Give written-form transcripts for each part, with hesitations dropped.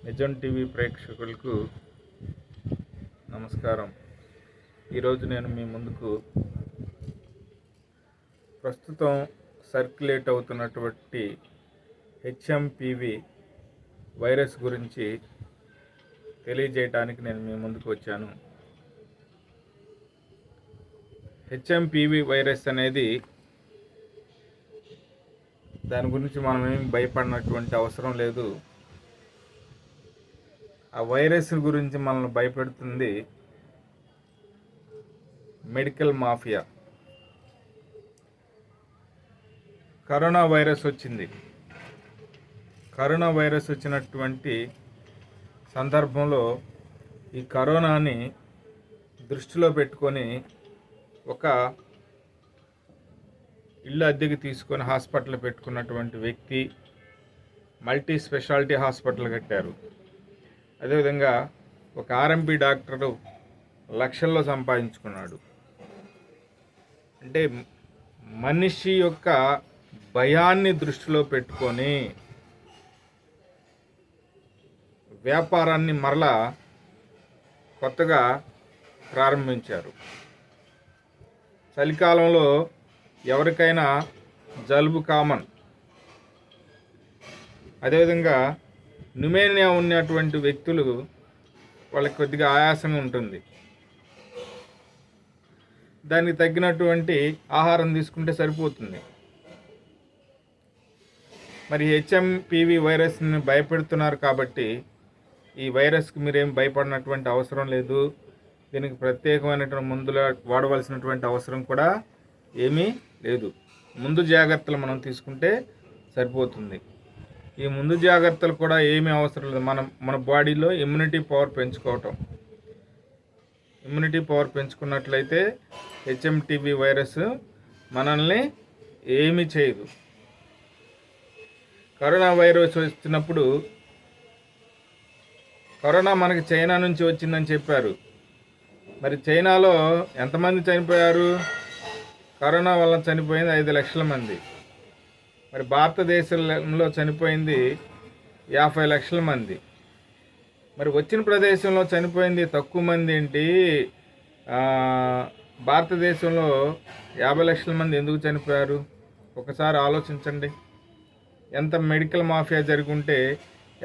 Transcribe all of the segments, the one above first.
నిజం టీవీ ప్రేక్షకులకు నమస్కారం. ఈరోజు నేను మీ ముందుకు ప్రస్తుతం సర్క్యులేట్ అవుతున్నటువంటి హెచ్ఎంపివి వైరస్ గురించి తెలియజేయడానికి నేను మీ ముందుకు వచ్చాను. హెచ్ఎంపివి వైరస్ అనేది దాని గురించి మనం ఏం భయపడినటువంటి అవసరం లేదు. ఆ వైరస్ గురించి మనల్ని భయపెడుతుంది మెడికల్ మాఫియా. కరోనా వైరస్ వచ్చింది. కరోనా వైరస్ వచ్చినటువంటి సందర్భంలో ఈ కరోనాని దృష్టిలో పెట్టుకొని ఒక ఇల్లు అద్దెకి తీసుకొని హాస్పిటల్ పెట్టుకున్నటువంటి వ్యక్తి మల్టీ స్పెషాలిటీ హాస్పిటల్ కట్టారు. అదేవిధంగా ఒక ఆర్ఎంపీ డాక్టరు లక్షల్లో సంపాదించుకున్నాడు. అంటే మనిషి యొక్క భయాన్ని దృష్టిలో పెట్టుకొని వ్యాపారాన్ని మరలా కొత్తగా ప్రారంభించారు. చలికాలంలో ఎవరికైనా జలుబు కామన్. అదేవిధంగా న్యూమోనియా ఉన్నటువంటి వ్యక్తులు వాళ్ళకి కొద్దిగా ఆయాసంగా ఉంటుంది. దానికి తగ్గినటువంటి ఆహారం తీసుకుంటే సరిపోతుంది. మరి హెచ్ఎంపివి వైరస్ని భయపెడుతున్నారు కాబట్టి ఈ వైరస్కి మీరేం భయపడినటువంటి అవసరం లేదు. దీనికి ప్రత్యేకమైనటువంటి మందులు వాడవలసినటువంటి అవసరం కూడా ఏమీ లేదు. ముందు జాగ్రత్తలు మనం తీసుకుంటే సరిపోతుంది. ఈ ముందు జాగ్రత్తలు కూడా ఏమీ అవసరం లేదు. మన బాడీలో ఇమ్యూనిటీ పవర్ పెంచుకోవటం. ఇమ్యూనిటీ పవర్ పెంచుకున్నట్లయితే హెచ్ఎంటివి వైరస్ మనల్ని ఏమీ చేయదు. కరోనా వైరస్ వచ్చినప్పుడు కరోనా మనకి చైనా నుంచి వచ్చిందని చెప్పారు. మరి చైనాలో ఎంతమంది చనిపోయారు? కరోనా వల్ల చనిపోయింది 5 లక్షల మంది. మరి భారతదేశంలో చనిపోయింది 50 లక్షల మంది. మరి వచ్చిన ప్రదేశంలో చనిపోయింది తక్కువ మంది ఏంటి? భారతదేశంలో 50 లక్షల మంది ఎందుకు చనిపోయారు? ఒకసారి ఆలోచించండి. ఎంత మెడికల్ మాఫియా జరుగుంటే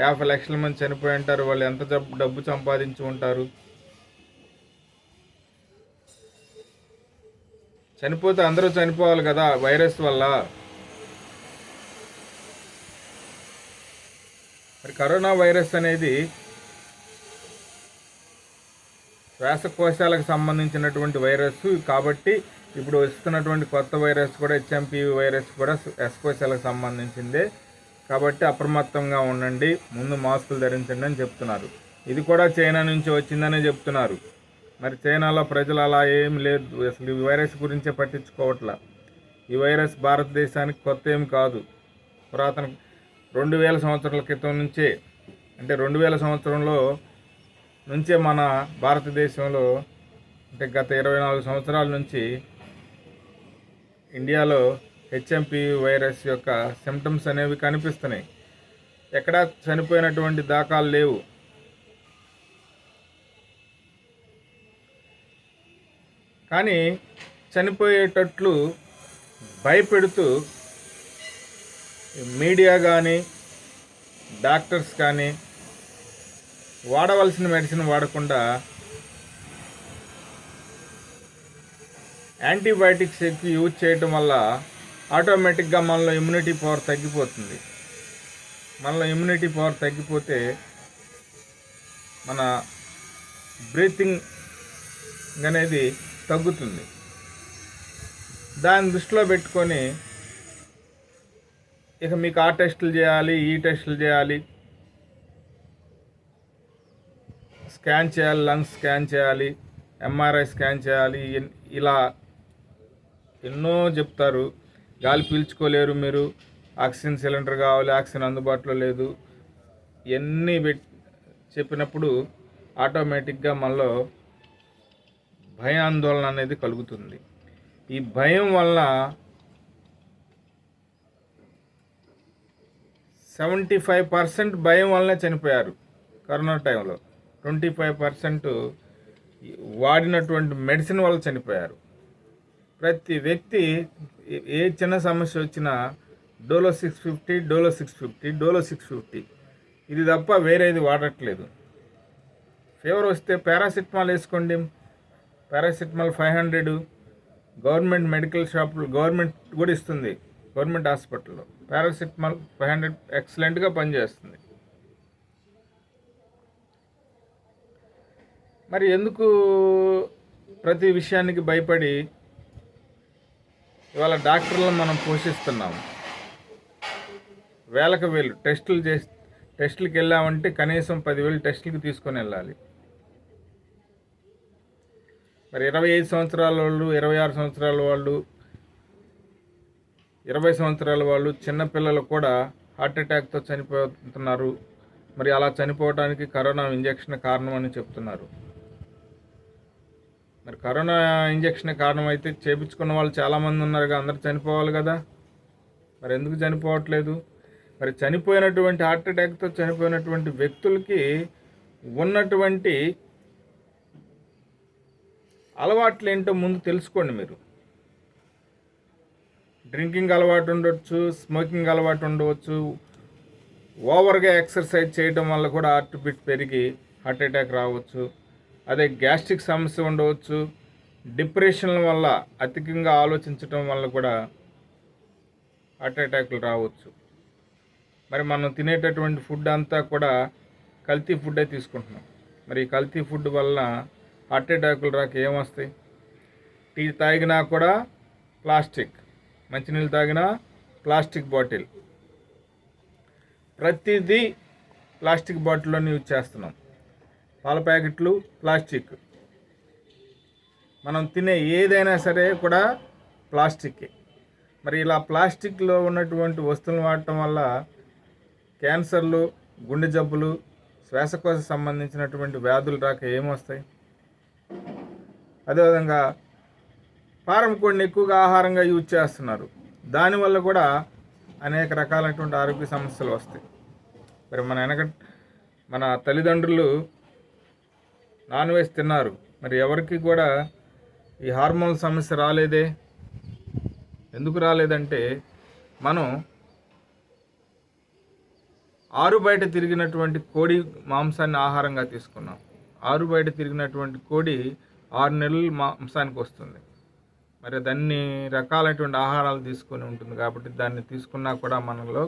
50 లక్షల మంది చనిపోయి ఉంటారు. వాళ్ళు ఎంత డబ్బు సంపాదించి ఉంటారు? చనిపోతే అందరూ చనిపోవాలి కదా వైరస్ వల్ల. మరి కరోనా వైరస్ అనేది శ్వాసకోశాలకు సంబంధించినటువంటి వైరస్ కాబట్టి ఇప్పుడు వస్తున్నటువంటి కొత్త వైరస్ కూడా హెచ్ఎంపివి వైరస్ కూడా శ్వాసకోశాలకు సంబంధించిందే. కాబట్టి అప్రమత్తంగా ఉండండి, ముందు మాస్కులు ధరించండి అని చెప్తున్నారు. ఇది కూడా చైనా నుంచి వచ్చిందనే చెప్తున్నారు. మరి చైనాలో ప్రజలు అలా ఏం లేదు, అసలు ఈ వైరస్ గురించే పట్టించుకోవట్లా. ఈ వైరస్ భారతదేశానికి కొత్త ఏం కాదు. పురాతన 2000 సంవత్సరాల క్రితం నుంచే, అంటే 2000 సంవత్సరంలో నుంచే మన భారతదేశంలో, అంటే గత 24 సంవత్సరాల నుంచి ఇండియాలో హెచ్ఎంపివి వైరస్ యొక్క సిమ్టమ్స్ అనేవి కనిపిస్తున్నాయి. ఎక్కడా చనిపోయినటువంటి దాఖలు లేవు. కానీ చనిపోయేటట్లు భయపెడుతూ మీడియా కానీ డాక్టర్స్ కానీ వాడవలసిన మెడిసిన్ వాడకుండా యాంటీబయాటిక్స్ ఎక్కువ యూజ్ చేయటం వల్ల ఆటోమేటిక్గా మనలో ఇమ్యూనిటీ పవర్ తగ్గిపోతుంది. మనలో ఇమ్యూనిటీ పవర్ తగ్గిపోతే మన బ్రీతింగ్ అనేది తగ్గుతుంది. దాన్ని దృష్టిలో పెట్టుకొని ఇక మీకు ఆ టెస్టులు చేయాలి, ఈ టెస్టులు చేయాలి, స్కాన్ చేయాలి, లంగ్స్ స్కాన్ చేయాలి, ఎంఆర్ఐ స్కాన్ చేయాలి, ఇలా ఎన్నో చెప్తారు. గాలి పీల్చుకోలేరు మీరు, ఆక్సిజన్ సిలిండర్ కావాలి, ఆక్సిజన్ అందుబాటులో లేదు, ఇవన్నీ చెప్పినప్పుడు ఆటోమేటిక్గా మనలో భయాందోళన అనేది కలుగుతుంది. ఈ భయం వల్ల 75% భయం వల్లనే చనిపోయారు. కరోనా టైంలో 25% వాడినటువంటి మెడిసిన్ వల్ల చనిపోయారు. ప్రతి వ్యక్తి ఏ చిన్న సమస్య వచ్చినా డోలో 650 డోలో 650 డోలో 650 ఇది తప్ప వేరేది వాడట్లేదు. ఫీవర్ వస్తే పారాసిటమాల్ వేసుకోండి. పారాసిటమాల్ 500 గవర్నమెంట్ మెడికల్ షాపులు గవర్నమెంట్ కూడా ఇస్తుంది. గవర్నమెంట్ హాస్పిటల్లో పారాసిటమాల్ 500 ఎక్సలెంట్గా పనిచేస్తుంది. మరి ఎందుకు ప్రతి విషయానికి భయపడి ఇవాళ డాక్టర్లను మనం పోషిస్తున్నాము? వేలకు వేలు టెస్టులకు వెళ్ళామంటే కనీసం 10,000 టెస్టులకు తీసుకొని వెళ్ళాలి. మరి 25 సంవత్సరాల వాళ్ళు, 26 సంవత్సరాల వాళ్ళు, 20 సంవత్సరాల వాళ్ళు, చిన్నపిల్లలు కూడా హార్ట్ అటాక్తో చనిపోతున్నారు. మరి అలా చనిపోవడానికి కరోనా ఇంజెక్షన్ కారణం అని చెప్తున్నారు. మరి కరోనా ఇంజెక్షన్ కారణం అయితే చేయించుకున్న వాళ్ళు చాలామంది ఉన్నారుగా, అందరు చనిపోవాలి కదా. మరి ఎందుకు చనిపోవట్లేదు? మరి చనిపోయినటువంటి హార్ట్ అటాక్తో చనిపోయినటువంటి వ్యక్తులకి ఉన్నటువంటి అలవాట్లు ఏంటో ముందు తెలుసుకోండి. మీరు డ్రింకింగ్ అలవాటు ఉండవచ్చు, స్మోకింగ్ అలవాటు ఉండవచ్చు, ఓవర్గా ఎక్సర్సైజ్ చేయడం వల్ల కూడా హార్ట్ బీట్ పెరిగి హార్ట్ అటాక్ రావచ్చు. అదే గ్యాస్ట్రిక్ సమస్య ఉండవచ్చు, డిప్రెషన్ వల్ల అధికంగా ఆలోచించడం వల్ల కూడా హార్ట్ అటాక్లు రావచ్చు. మరి మనం తినేటటువంటి ఫుడ్ అంతా కూడా కల్తీ ఫుడ్డే తీసుకుంటున్నాం. మరి ఈ కల్తీ ఫుడ్ వలన హార్ట్ అటాకులు రాక ఏమొస్తాయి? టీ తాగినా కూడా ప్లాస్టిక్, మంచినీళ్ళు తాగినా ప్లాస్టిక్ బాటిల్, ప్రతిదీ ప్లాస్టిక్ బాటిల్లోనే యూజ్ చేస్తున్నాం. పాల ప్యాకెట్లు ప్లాస్టిక్, మనం తినే ఏదైనా సరే కూడా ప్లాస్టిక్కే. మరి ఇలా ప్లాస్టిక్లో ఉన్నటువంటి వస్తువులను వాడటం వల్ల క్యాన్సర్లు, గుండె జబ్బులు, శ్వాసకోశ సంబంధించినటువంటి వ్యాధులు రాక ఏమొస్తాయి? అదేవిధంగా ఫారం కోడిని ఎక్కువగా ఆహారంగా యూజ్ చేస్తున్నారు. దానివల్ల కూడా అనేక రకాలైనటువంటి ఆరోగ్య సమస్యలు వస్తాయి. మరి మన తల్లిదండ్రులు నాన్ వెజ్ తిన్నారు, మరి ఎవరికి కూడా ఈ హార్మోన్ సమస్య రాలేదే? ఎందుకు రాలేదంటే మనం ఆరు బయట తిరిగినటువంటి కోడి మాంసాన్ని ఆహారంగా తీసుకున్నాం. ఆరు బయట తిరిగినటువంటి కోడి 6 నెలలు మాంసానికి వస్తుంది. మరి దాన్ని రకాలైనటువంటి ఆహారాలు తీసుకొని ఉంటుంది కాబట్టి దాన్ని తీసుకున్నా కూడా మనలో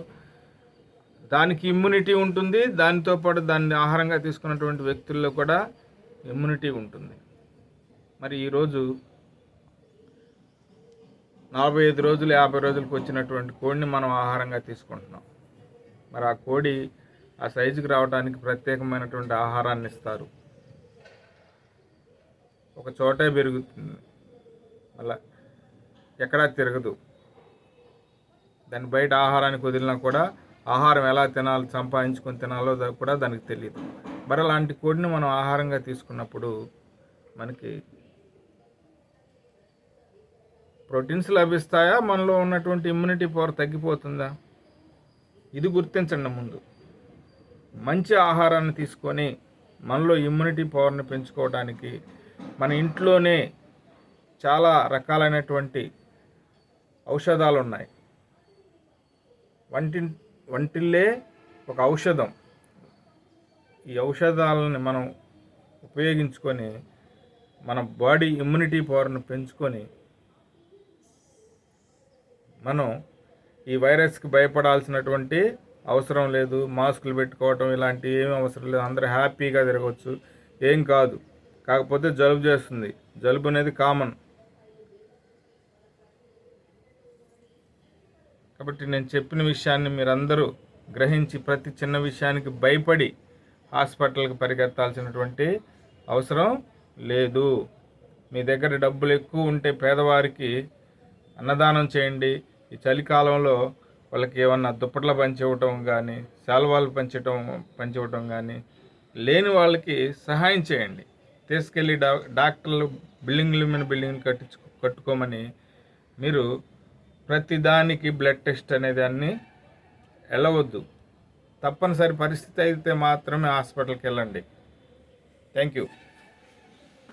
దానికి ఇమ్యూనిటీ ఉంటుంది. దానితో పాటు దాన్ని ఆహారంగా తీసుకున్నటువంటి వ్యక్తుల్లో కూడా ఇమ్యూనిటీ ఉంటుంది. మరి ఈరోజు 45 రోజులు 50 రోజులకు వచ్చినటువంటి కోడిని మనం ఆహారంగా తీసుకుంటున్నాం. మరి ఆ కోడి ఆ సైజుకి రావడానికి ప్రత్యేకమైనటువంటి ఆహారాన్ని ఇస్తారు. ఒక చోటే పెరుగుతుంది, అలా ఎక్కడా తిరగదు. దాన్ని బయట ఆహారానికి వదిలినా కూడా ఆహారం ఎలా తినాలో, సంపాదించుకొని తినాలో కూడా దానికి తెలియదు. మరి అలాంటి కోడిని మనం ఆహారంగా తీసుకున్నప్పుడు మనకి ప్రోటీన్స్ లభిస్తాయా? మనలో ఉన్నటువంటి ఇమ్యూనిటీ పవర్ తగ్గిపోతుందా? ఇది గుర్తించండి. ముందు మంచి ఆహారాన్ని తీసుకొని మనలో ఇమ్యూనిటీ పవర్ని పెంచుకోవడానికి మన ఇంట్లోనే చాలా రకాలైనటువంటి ఔషధాలు ఉన్నాయి. వంటిల్లే ఒక ఔషధం. ఈ ఔషధాలను మనం ఉపయోగించుకొని మన బాడీ ఇమ్యూనిటీ పవర్ను పెంచుకొని మనం ఈ వైరస్కి భయపడాల్సినటువంటి అవసరం లేదు. మాస్కులు పెట్టుకోవటం ఇలాంటి ఏమీ అవసరం లేదు. అందరూ హ్యాపీగా తిరగవచ్చు, ఏం కాదు. కాకపోతే జలుబు చేస్తుంది. జలుబు అనేది కామన్. కాబట్టి నేను చెప్పిన విషయాన్ని మీరందరూ గ్రహించి ప్రతి చిన్న విషయానికి భయపడి హాస్పిటల్కి పరిగెత్తాల్సినటువంటి అవసరం లేదు. మీ దగ్గర డబ్బులు ఎక్కువ ఉంటే పేదవారికి అన్నదానం చేయండి. ఈ చలికాలంలో వాళ్ళకి ఏమన్నా దుప్పట్ల పంచివ్వటం కానీ, శాల్వాలు పంచివ్వటం కానీ, లేని వాళ్ళకి సహాయం చేయండి. తీసుకెళ్ళి డాక్టర్లు బిల్డింగ్ల మీద బిల్డింగ్లు కట్టుకోమని మీరు ప్రతిదానికి బ్లడ్ టెస్ట్ అనే దాన్ని వెళ్ళవద్దు. తప్పనిసరి పరిస్థితి అయితే మాత్రమే హాస్పిటల్కి వెళ్ళండి. Thank you.